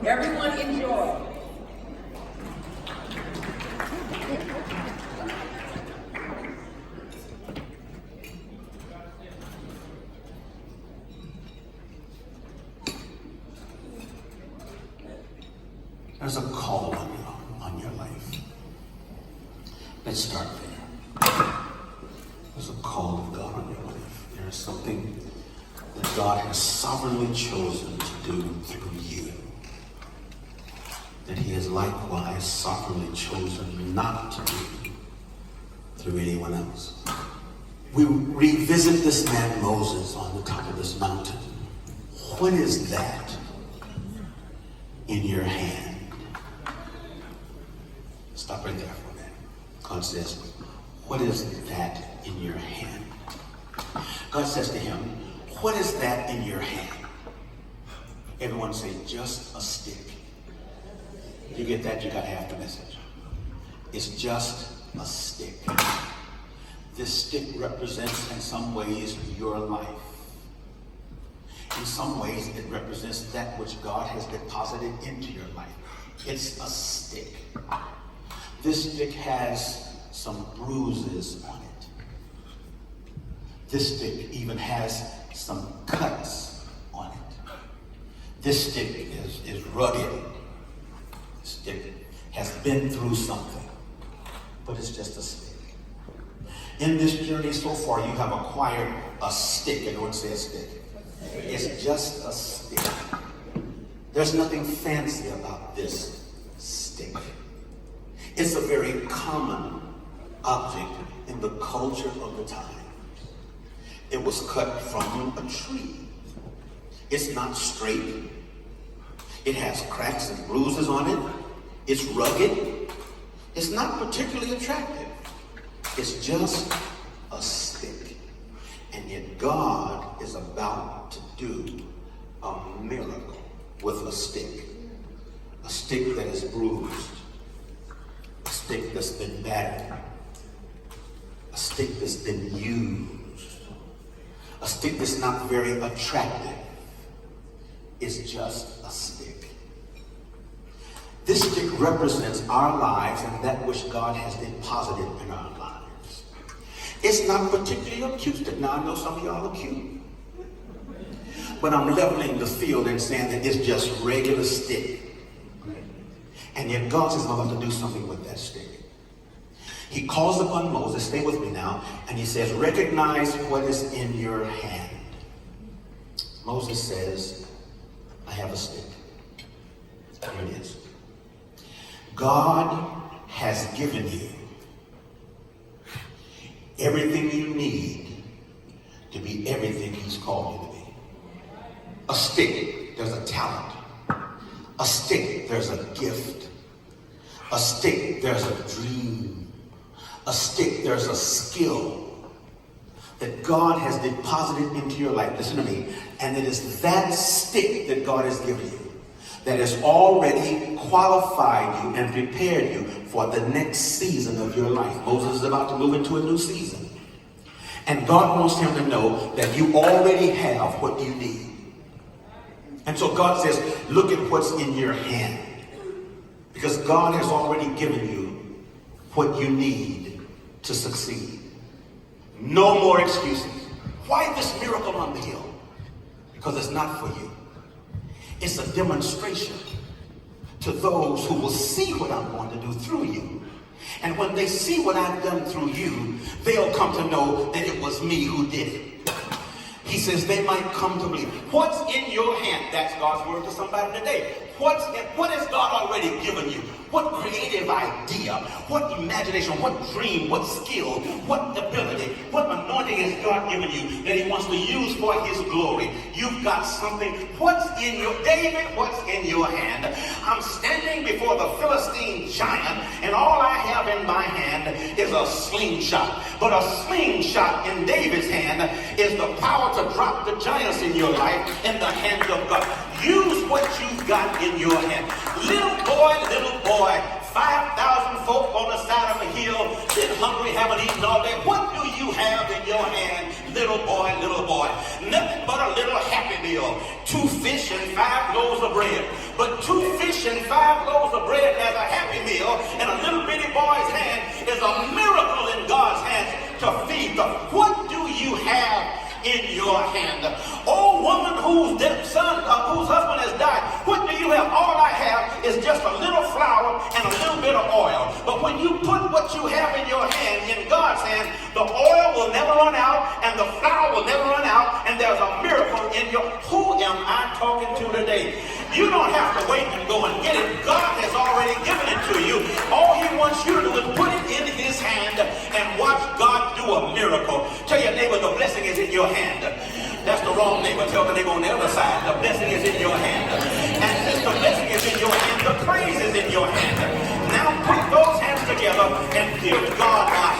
Everyone enjoy. There's a call on your life. Let's start there. There's a call of God on your life. There is something that God has sovereignly chosen to do through you, that he has likewise sovereignly chosen not to do through anyone else. We revisit this man Moses on the top of this mountain. What is that in your hand? Stop right there for a minute. God says, what is that in your hand? God says to him, what is that in your hand? Everyone say, just a stick. You get that? You got half the message. It's just a stick. This stick represents in some ways your life. In some ways it represents that which God has deposited into your life. It's a stick. This stick has some bruises on it. This stick even has some cuts on it. This stick is rugged. This stick has been through something, but it's just a stick. In this journey so far, you have acquired a stick. Everyone say a stick. It's just a stick. There's nothing fancy about this stick. It's a very common object in the culture of the time. It was cut from a tree. It's not straight. It has cracks and bruises on it. It's rugged. It's not particularly attractive. It's just a stick. And yet God is about to do a miracle with a stick. A stick that is bruised. A stick that's been battered. A stick that's been used. A stick that's not very attractive. It's just a stick. This stick represents our lives and that which God has deposited in our lives. It's not particularly a cute stick. Now I know some of y'all are cute. But I'm leveling the field and saying that it's just regular stick. And yet God says, I'm about to do something with that stick. He calls upon Moses, stay with me now, and he says, recognize what is in your hand. Moses says, I have a stick. Here it is. God has given you everything you need to be everything he's called you to be. A stick, there's a talent. A stick, there's a gift. A stick, there's a dream. A stick, there's a skill that God has deposited into your life. Listen to me. And it is that stick that God has given you that has already qualified you and prepared you for the next season of your life. Moses is about to move into a new season. And God wants him to know that you already have what you need. And so God says, look at what's in your hand. Because God has already given you what you need to succeed. No more excuses. Why this miracle on the hill? Because it's not for you. It's a demonstration to those who will see what I'm going to do through you. And when they see what I've done through you, they'll come to know that it was me who did it. He says they might come to believe. What's in your hand? That's God's word to somebody today. What has God already given you? What creative idea, what imagination, what dream, what skill, what ability, what anointing has God given you that he wants to use for his glory? You've got something. What's in your, David, what's in your hand? I'm standing before the Philistine giant, and all I have in my hand is a slingshot. But a slingshot in David's hand is the power to drop the giants in your life in the hands of God. Use what you've got in your hand. Little boy, 5,000 folk on the side of a hill, been hungry, haven't eaten all day. What do you have in your hand, little boy? Nothing but a little Happy Meal, 2 fish and 5 loaves of bread. But 2 fish and 5 loaves of bread as a happy meal in a little bitty boy's hand is a miracle in God's hands to feed them. What do you have in your hand? Oh, woman whose husband has died, what do you have? All I have is just a little flour and a little bit of oil. But when you put what you have in your hand in God's hand, the oil will never run out and the flour will never run out, and there's a miracle in your... Who am I talking to today? You don't have to wait and go and get it. God has already given it to you. All he wants you to do is put it in his hand and watch God do a miracle. Tell your neighbor the blessing is in your hand. That's the wrong neighbor. Tell the neighbor on the other side, the blessing is in your hand. And since the blessing is in your hand, the praise is in your hand. Now put those hands together and give God a